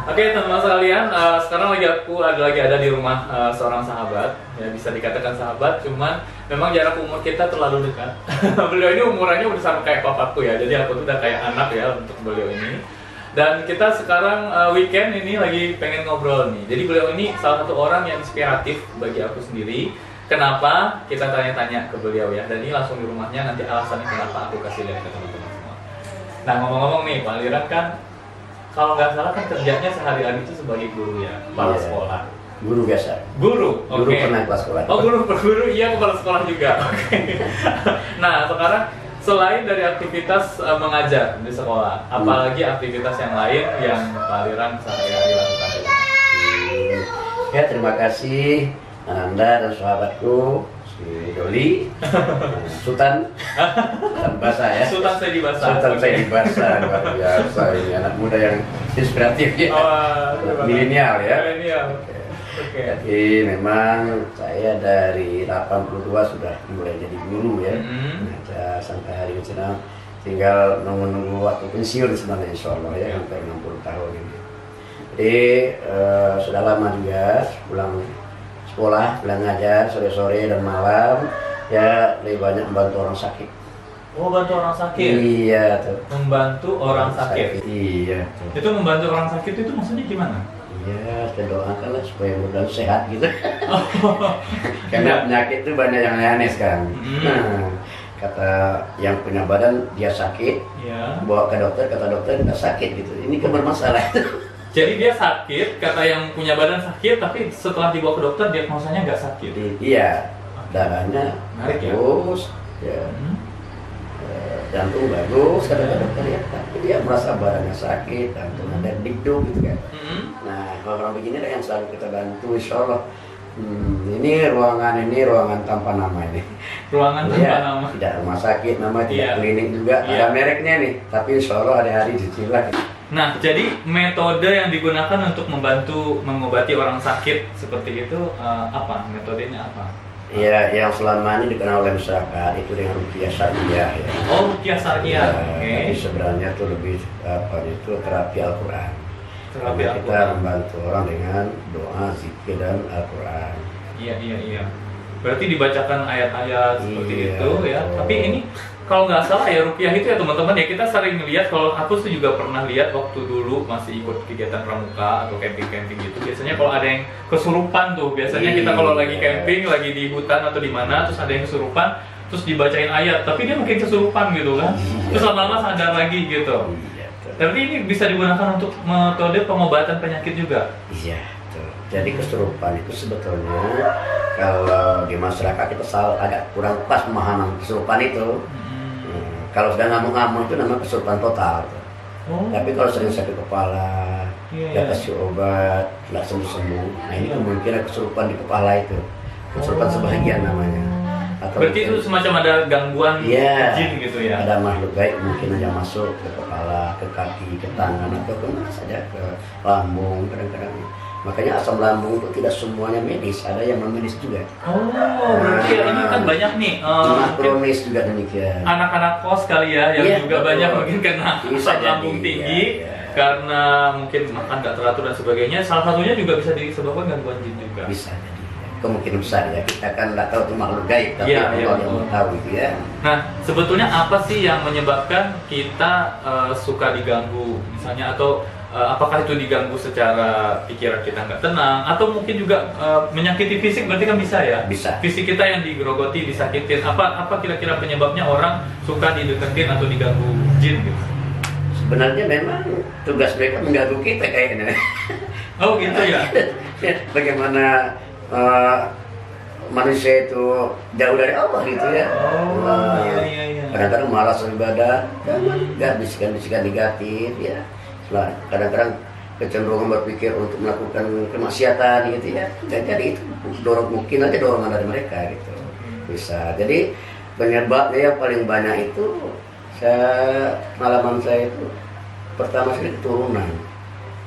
Oke, teman-teman sekalian, sekarang aku lagi ada di rumah seorang sahabat, ya bisa dikatakan sahabat, cuman memang jarak umur kita terlalu dekat. Beliau ini umurannya udah sama kayak papaku ya, jadi aku tuh udah kayak anak ya untuk beliau ini. Dan kita sekarang weekend ini lagi pengen ngobrol nih. Jadi beliau ini salah satu orang yang inspiratif bagi aku sendiri. Kenapa? Kita tanya-tanya ke beliau ya. Dan ini langsung di rumahnya, nanti alasannya kenapa aku kasih lihat ke teman-teman semua. Nah, ngomong-ngomong nih, Pak Liran kan kalau nggak salah kan kerjanya sehari-hari itu sebagai guru ya, kepala sekolah. Guru biasa. Guru, Guru oke. pernah kelas sekolah. Oh, guru iya, kepala sekolah juga. Oke. Nah, sekarang selain dari aktivitas mengajar di sekolah, apalagi aktivitas yang lain yang Pak Liran sehari-hari lakukan? Ya, terima kasih Ananda dan sahabatku si Doli, Sultan Basa ya. Sultan Saidi Basa. Sultan Saidi Basa, luar biasa ini anak muda yang inspiratif ya. Milenial ya. Milenial. Oke. Jadi memang saya dari 82 sudah mulai jadi guru ya. Mengajar sampai hari ini sedang tinggal menunggu waktu pensiun sebenarnya insya Allah ya, hampir 60 tahun ini. Jadi sudah lama juga pulang sekolah, pulang ngajar sore-sore dan malam ya, lebih banyak membantu orang sakit. Oh, bantu orang sakit? Iya tuh. Membantu orang sakit? Iya tuh. Itu membantu orang sakit itu maksudnya gimana? Iya, saya doakanlah supaya mudah sehat gitu. Karena penyakit itu banyak yang aneh sekarang. Nah, kata yang punya badan dia sakit, bawa ke dokter, kata dokter nggak sakit gitu. Ini kan bermasalah. Jadi dia sakit, kata yang punya badan sakit, tapi setelah dibawa ke dokter diagnosanya nggak sakit. Iya, darahnya bagus, ya. Jantung bagus, kata dokter ya. Tapi dia merasa badannya sakit, jantung ada dikduk gitu kan. Nah, kalau orang begini ada yang selalu kita bantu, insya Allah. Ini ruangan tanpa nama ini. Ruangan tanpa nama. Tidak rumah sakit, nama tidak klinik juga. Ada mereknya nih, tapi insya Allah ada hari dicicil. Nah, jadi metode yang digunakan untuk membantu mengobati orang sakit seperti itu apa? Metodenya apa? Ya, yang selama ini dikenal oleh masyarakat itu dengan ruqyah syariah ya. Oh, ruqyah syariah. Tapi sebenarnya itu lebih itu terapi Al-Quran. Terapi Kita Al-Quran. membantu orang dengan doa, zikir dan Al-Quran. Iya. Berarti dibacakan ayat-ayat seperti itu ya. Oh. Tapi ini kalau nggak salah ya ruqyah itu ya teman-teman ya, kita sering lihat, kalau aku tuh juga pernah lihat waktu dulu masih ikut kegiatan pramuka atau camping-camping gitu. Biasanya kalau ada yang kesurupan tuh, biasanya kita kalau lagi camping, lagi di hutan atau di mana, terus ada yang kesurupan, terus dibacain ayat, tapi dia mungkin kesurupan gitu kan. Terus lama-lama sadar lagi gitu. Tapi ini bisa digunakan untuk metode pengobatan penyakit juga. Iya, betul. Jadi kesurupan itu sebetulnya kalau di masyarakat kita agak kurang pas pemahaman kesurupan itu. Kalau sudah ngamuk-ngamuk itu namanya kesurupan total. Tapi kalau sering sakit kepala, dia kasih obat, nggak sembuh-sembuh. Nah ini kemungkinan kesurupan di kepala itu, kesurupan sebagian namanya. Atau berarti itu semacam ada gangguan jin gitu ya? Ada makhluk gaib mungkin aja masuk ke kepala, ke kaki, ke tangan, atau kemana saja, ke lambung kadang-kadang. Makanya asam lambung itu tidak semuanya medis, ada yang non medis juga. Oh, berarti ini kan banyak nih. Kronis juga demikian. Anak-anak kos kali ya, yang juga banyak mungkin kena asam lambung tinggi karena mungkin makan nggak teratur dan sebagainya. Salah satunya juga bisa disebabkan gangguan jin juga. Bisa jadi, kemungkinan besar ya. Kita kan nggak tahu itu makhluk gaib, tapi Allah yang tahu itu ya. Nah, sebetulnya apa sih yang menyebabkan kita suka diganggu, misalnya, atau apakah itu diganggu secara pikiran kita nggak tenang, atau mungkin juga menyakiti fisik, berarti kan bisa ya? Bisa. Fisik kita yang digerogoti, disakitin. Apa kira-kira penyebabnya orang suka dideketin atau diganggu jin gitu? Sebenarnya memang tugas mereka mengganggu kita kayaknya. Oh gitu ya? Bagaimana manusia itu jauh dari Allah gitu ya. Iya. Kadang-kadang malas beribadah, nggak bisikan-bisikan negatif ya. Kadang-kadang kecenderungan berpikir untuk melakukan kemaksiatan gitu ya. Jadi itu mungkin aja dorongan dari mereka gitu. Bisa. Jadi penyebabnya yang paling banyak itu pengalaman saya itu pertama sekali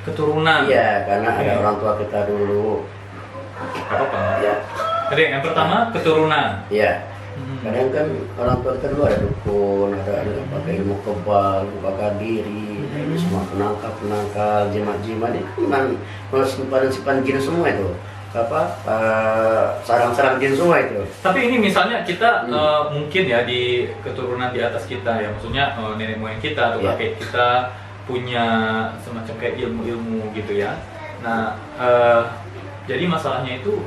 keturunan. Iya, karena ada orang tua kita dulu. Apa? Ya. Jadi yang pertama keturunan. Iya. Kadang kan orang tua kita dulu ada dukun, ada pakai ilmu kebal, bakar diri, ini semua penangkal, jimat-jimat itu memang simpan jin semua itu. Sarang-sarang jin semua itu. Tapi ini misalnya kita mungkin ya di keturunan di atas kita ya, maksudnya nenek moyang kita atau kakek kita punya semacam kayak ilmu-ilmu gitu ya. Nah, jadi masalahnya itu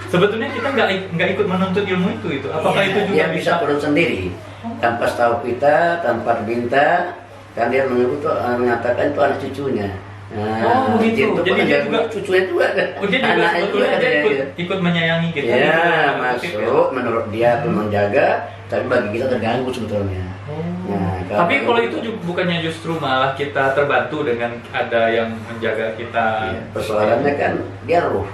sebetulnya kita nggak ikut menuntut ilmu itu. Apakah itu juga bisa turun sendiri tanpa tahu kita, tanpa diminta, kan dia mengatakan itu anak cucunya. Nah, begitu. Jadi dia juga cucunya juga kan. Dia juga sebetulnya dia ikut menyayangi kita. Ya, masuk menurut dia tuh menjaga, tapi bagi kita terganggu sebetulnya. Nah, tapi kalau itu bukannya justru malah kita terbantu dengan ada yang menjaga kita. Ya, persoalannya kan dia ruh.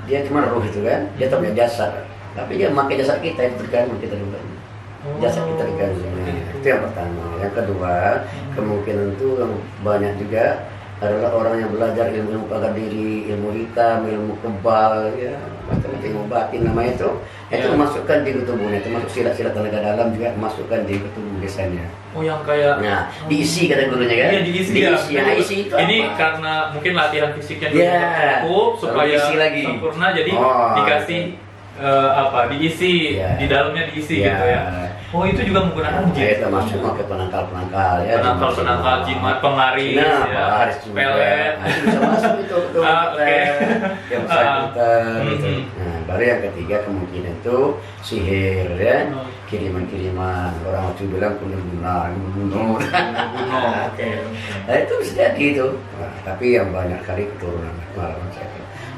Dia cuma ruh itu kan, dia tak punya jasad. Tapi dia memakai jasad kita itu terganggu kita juga. Jasad kita terganggu. Itu yang pertama. Yang kedua, kemungkinan itu yang banyak juga adalah orang yang belajar ilmu pagar diri, ilmu hitam, ilmu kebal, ya macam-macam ilmu batin namanya itu memasukkan di tubuhnya, termasuk silat-silat tenaga dalam juga masukkan di tubuh biasanya. Oh, yang kayak diisi kata gurunya kan? Iya, diisi. Diisi itu ini apa? Karena mungkin latihan fisiknya juga cukup supaya sempurna, jadi dikasih diisi di dalamnya diisi gitu ya. Oh, itu juga menggunakan jin. Itu masuk ke penangkal ya. Penangkal jimat, pengaris, pelet. Itu bisa masuk itu yang bersangkutan. Nah, baru yang ketiga kemungkinan itu sihir ya, kiriman-kiriman. Orang waktu bilang bunuh. Nah, itu bisa jadi itu. Tapi yang banyak kali keturunan malah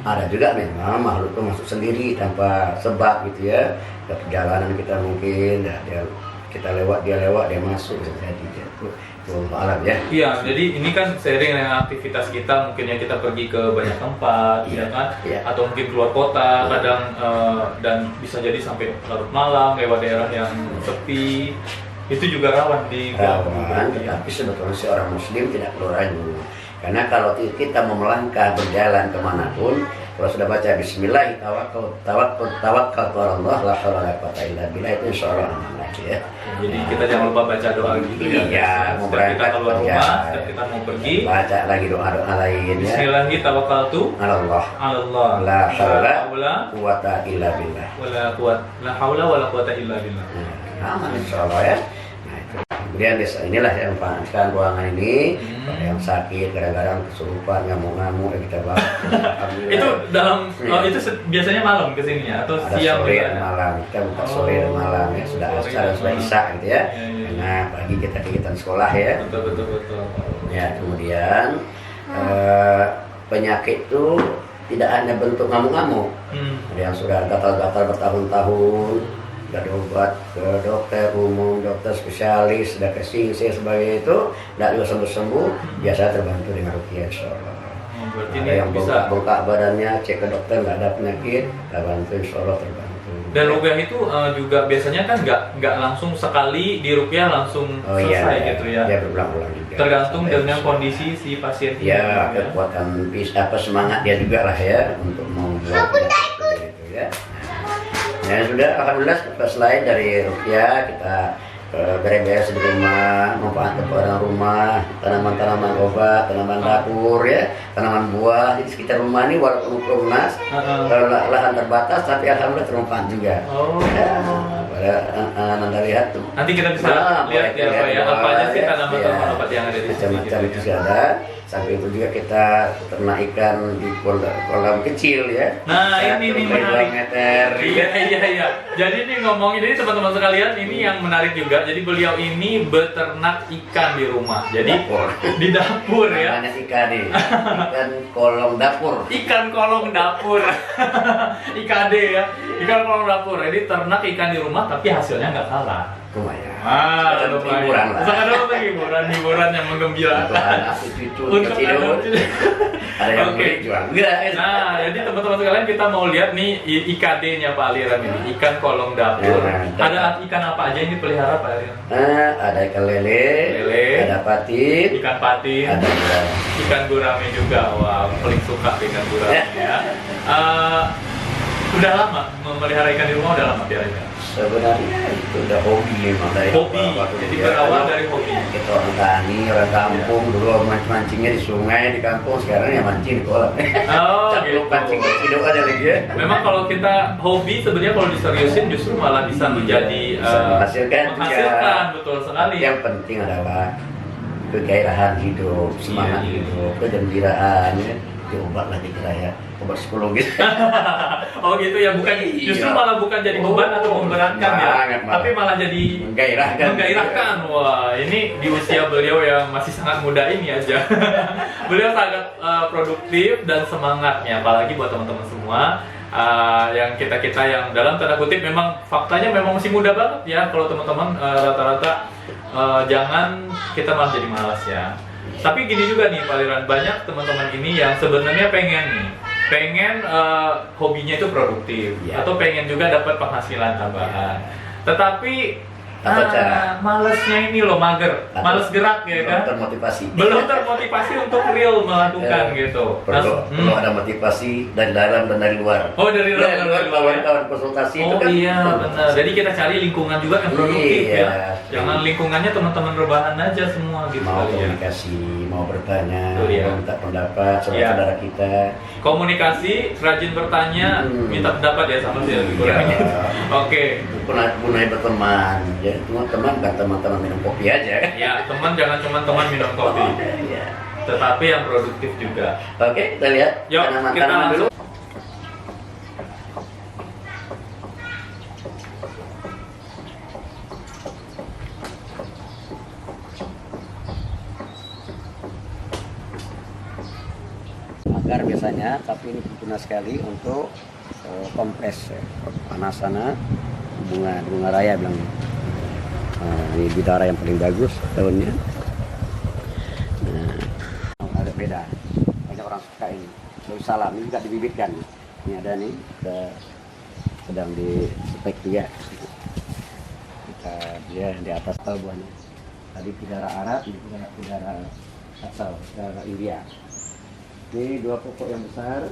ada juga memang makhluk itu masuk sendiri tanpa sebab gitu ya. Ke perjalanan kita mungkin kita lewat dia masuk bisa jadi itu alam ya. Iya, jadi ini kan sering dengan aktivitas kita, mungkin ya kita pergi ke banyak tempat, ya kan, atau mungkin keluar kota, kadang dan bisa jadi sampai larut malam lewat daerah yang sepi, itu juga rawan di rawan. Tetapi sebetulnya seorang muslim tidak perlu ragu. Karena kalau kita mau melangkah berjalan kemanapun, kalau sudah baca Bismillah, tawakkaltu ala Allah, la haula wala quwwata illa billah, itu insyaallah aman ya. Jadi kita jangan lupa baca doa gitu ya. Iya, mau berangkat kita keluar rumah, setiap kita mau pergi, baca lagi doa-doa lain ya. Bismillah, tawakkaltu ala Allah, la haula quwwata illa billah. La haula wala quwwata illa billah. Aman insyaallah ya. Kemudian inilah yang sekarang ruangan ini yang sakit, kadang-kadang kesurupan, ngamuk-ngamuk kita bawa. Itu dalam itu biasanya malam kesininya atau ada siang sore dan malam, kita buka sore dan malam ya, sudah asar sudah isya gitu ya. Karena pagi kita kegiatan sekolah ya. Betul. Ya, kemudian penyakit itu tidak hanya bentuk ngamuk-ngamuk. Ada yang sudah gatal-gatal bertahun-tahun. Sudah obat ke dokter umum, dokter spesialis, sudah ke singse sebagai itu, tidak juga sembuh-sembuh, biasa terbantu dengan ruqyah insyaallah. Ada yang bengkak badannya, cek ke dokter nggak ada penyakit, kita bantu insyaallah terbantu. Dan ruqyah itu juga biasanya kan nggak langsung sekali di ruqyah langsung selesai gitu ya. Ya berulang-ulang juga. Tergantung dengan kondisi si pasien. Ya, kekuatan semangat dia juga lah ya untuk membuat itu ya. Ya sudah, alhamdulillah selain dari ruqyah kita beres-beres di rumah, memperhatikan orang rumah, tanaman-tanaman obat, tanaman dapur ya, tanaman buah di sekitar rumah ini walaupun lunas, lahan terbatas tapi alhamdulillah termanfaat juga. Pada Anda lihat tuh. Nanti kita bisa lihat ya apa aja sih tanaman-tanaman obat yang ada di sini. Macam-macam itu sudah ada. Sampai itu juga kita ternak ikan di kolam kecil ya. Nah, ini menarik. Meter. Iya. Jadi ini ngomongin ini teman-teman sekalian, ini yang menarik juga. Jadi beliau ini beternak ikan di rumah. Jadi di dapur ya. Namanya ikan nih. Ikan kolong dapur. Ikan kolong dapur. IKD ya. Ikan kolong dapur. Jadi ternak ikan di rumah tapi hasilnya nggak kalah. Lumayan. Hiburan lah. Hiburan yang menggembirakan. Untuk anak cucu kecil. Ada yang beli jual enggak? Nah, jadi teman-teman sekalian kita mau lihat nih IKD-nya Pak Aliran ini, ikan kolong dapur. Ada ikan apa aja yang dipelihara Pak Aliran? Ada ikan lele, ada patin, ikan patin, ada gurame. Ikan gurame juga. Wah, paling suka ikan gurame ya. Udah lama memelihara ikan di rumah, udah lama Pak Aliran? Sebenarnya itu udah hobi memang dari Hobi, waktu jadi dia. berawal dari hobi. Kita orang tani, orang kampung dulu mancingnya di sungai di kampung, sekarang ya mancing di kolam. Oh, Caplok gitu. pancing hidup aja lagi ya. Memang kalau kita hobi sebenarnya kalau diseriusin justru malah bisa menjadi Bisa menghasilkan juga. betul sekali. Yang penting adalah kegairahan hidup, semangat Iya. hidup, kegembiraan ya. Diobat lagi kita ya, obat psikologis. Oh gitu ya, bukan justru Iya. malah bukan jadi beban atau memberatkan ya, Banget, malah. tapi malah jadi Menggairahkan. menggairahkan. Wah, ini di usia beliau yang masih sangat muda ini aja. Beliau sangat produktif dan semangatnya, apalagi buat teman-teman semua. Yang kita yang dalam tanda kutip memang faktanya memang masih muda banget ya. Kalau teman-teman rata-rata jangan kita malah jadi malas ya. Tapi gini juga nih Pak Liran, banyak teman-teman ini yang sebenarnya pengen hobinya itu produktif Ya. atau pengen juga dapat penghasilan tambahan. Tetapi Apa cara? malesnya ini loh, mager, males gerak ya kan? Termotivasi. Belum termotivasi untuk real melakukan gitu. Perlu ada motivasi dari dalam dan dari luar. Oh, dari luar, Ya, dari luar. kawan-kawan konsultasi itu Oh kan. iya benar. Jadi kita cari lingkungan juga yang produktif Iya. ya. Jangan lingkungannya teman-teman rebahan aja semua gitu Mau kali ya. komunikasi, mau bertanya, Betul, ya. mau minta pendapat saudara-saudara kita. Komunikasi, rajin bertanya, minta pendapat ya sama sih lebih kurang Iya. gitu. Oke. Mulai berteman, ya cuma teman kan teman-teman minum kopi aja. Ya, teman jangan cuma teman minum kopi, Ya. tetapi yang produktif juga. Oke, kita lihat Yuk, tanaman kita dulu. langsung. Agar biasanya, tapi ini berguna sekali untuk kompres panas sana bunga raya bilang. Ini bidara yang paling bagus daunnya. Nah, agak beda. Banyak orang suka ini. Daun salam ini juga dibibitkan. Ini ada nih, sedang di spek juga. Kita dia di atas tahu buahnya. Tadi bidara Arab, ini bidara asal, bidara India. Ini dua pokok yang besar.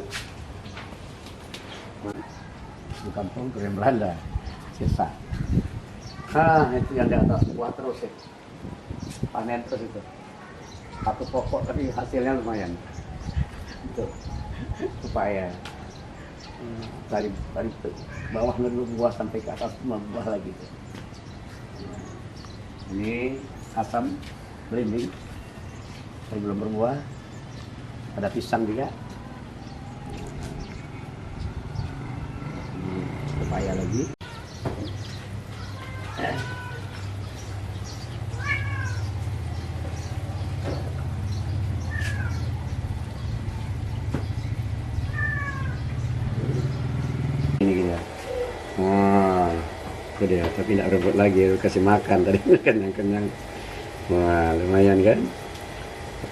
Di kampung Korea Belanda, sisa. Itu yang di atas buah terus ya. Panen terus itu. Satu pokok tapi hasilnya lumayan. Itu supaya dari bawah dulu buah sampai ke atas buah lagi. Ini asam belimbing, tapi belum berbuah. Ada pisang juga. Ini pepaya lagi. Ini gini ya. Wah, itu dia. Tapi tidak rebut lagi, kasih makan tadi kenyang-kenyang. Wah, lumayan kan?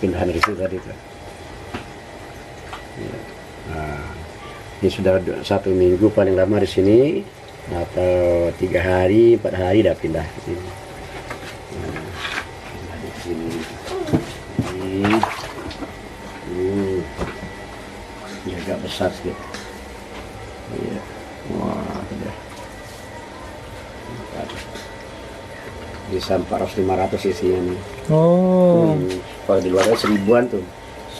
Pindahan dari situ tadi tuh. Ya. Nah, ini sudah 1 minggu paling lama di sini, atau 3 hari, 4 hari dah pindah ke sini. Nah, pindah di sini. Ini agak besar sedikit. Iya. Wah, sudah. Bisa 400-500 isinya nih. Oh. Kalau di luarnya 1000-an tuh.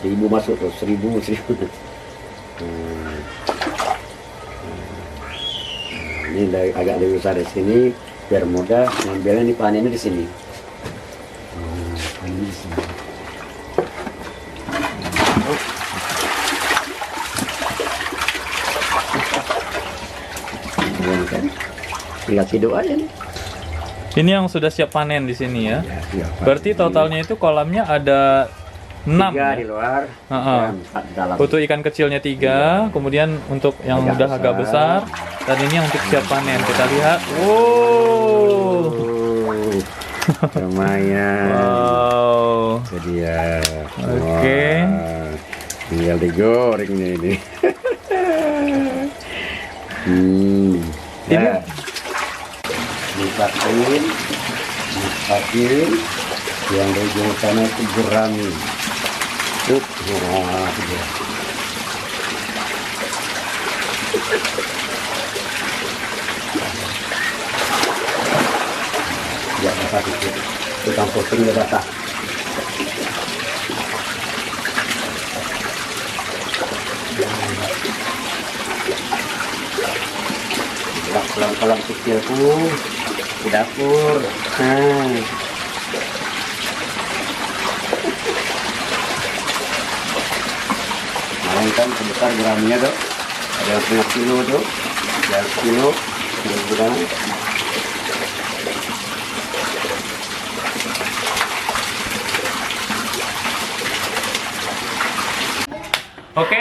1000 masuk tuh, 1000. Ini agak lebih besar di sini biar mudah ngambilnya, nih panennya di sini. Panennya di sini. Kan? Tinggal hidup aja nih. Ini yang sudah siap panen di sini ya. Ya, Berarti totalnya itu kolamnya ada 6 3 ya? di luar, Heeh. 4 di dalam. Untuk ikan kecilnya 3, kemudian untuk yang Agak udah agak besar, besar. dan ini yang untuk siap panen. Kita lihat. Wow. Oh, lumayan. Wow. Itu dia. Oke. Wah, tinggal digoreng nih ini. Ini- Ya. Dipakin, yang di ujung sana itu gurami. Wah, itu dia. sakit itu. Tukang posting dia basah. Kolam-kolam kecilku di dapur. Kemarin kan sebesar gramnya tuh, ada yang punya kilo tuh, ada kilo gram. Oke,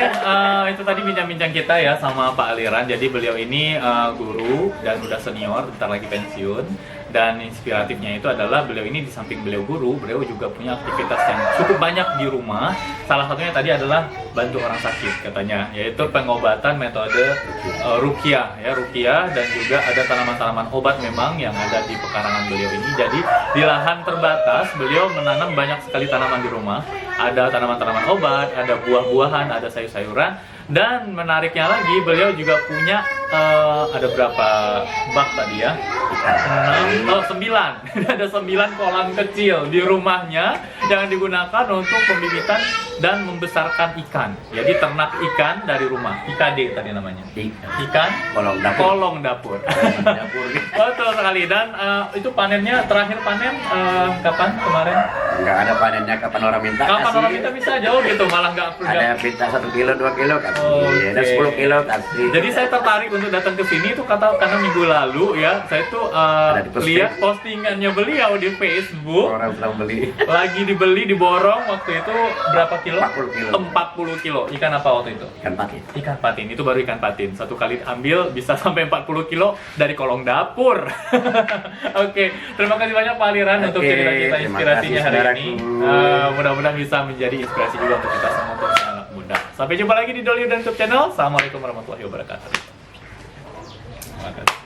itu tadi bincang-bincang kita ya sama Pak Aliran. Jadi beliau ini guru dan udah senior, bentar lagi pensiun. Dan inspiratifnya itu adalah beliau ini di samping beliau guru, beliau juga punya aktivitas yang cukup banyak di rumah. Salah satunya tadi adalah bantu orang sakit katanya, yaitu pengobatan metode ruqyah ya, ruqyah, dan juga ada tanaman-tanaman obat memang yang ada di pekarangan beliau ini. Jadi di lahan terbatas beliau menanam banyak sekali tanaman di rumah. Ada tanaman-tanaman obat, ada buah-buahan, ada sayur-sayuran, dan menariknya lagi beliau juga punya ada berapa bak tadi ya? 9. Ada 9 kolam kecil di rumahnya yang digunakan untuk pembibitan dan membesarkan ikan. Jadi ternak ikan dari rumah. IKD tadi namanya. Ikan kolong dapur. Betul sekali. Dan itu panennya, terakhir panen kapan kemarin? Nggak ada panennya, kapan orang minta. Kapan orang minta bisa jauh gitu, malah nggak. Ada yang minta 1 kilo, 2 kilo kasih. Ada 10 kilo kasih. Jadi saya tertarik untuk datang ke sini itu karena minggu lalu ya, saya tuh lihat postingannya beliau di Facebook. Orang sedang beli. Lagi dibeli, diborong waktu itu berapa kilo? 40 kilo. 40 kilo. Ikan apa waktu itu? Ikan patin. Ikan patin, itu baru ikan patin. Satu kali ambil bisa sampai 40 kilo dari kolong dapur. Oke, terima kasih banyak Pak Aliran untuk cerita kita inspirasinya hari ini. Mudah-mudahan bisa menjadi inspirasi juga untuk kita semua, untuk anak muda. Sampai jumpa lagi di Dolly dan YouTube channel. Assalamualaikum warahmatullahi wabarakatuh. Terima kasih.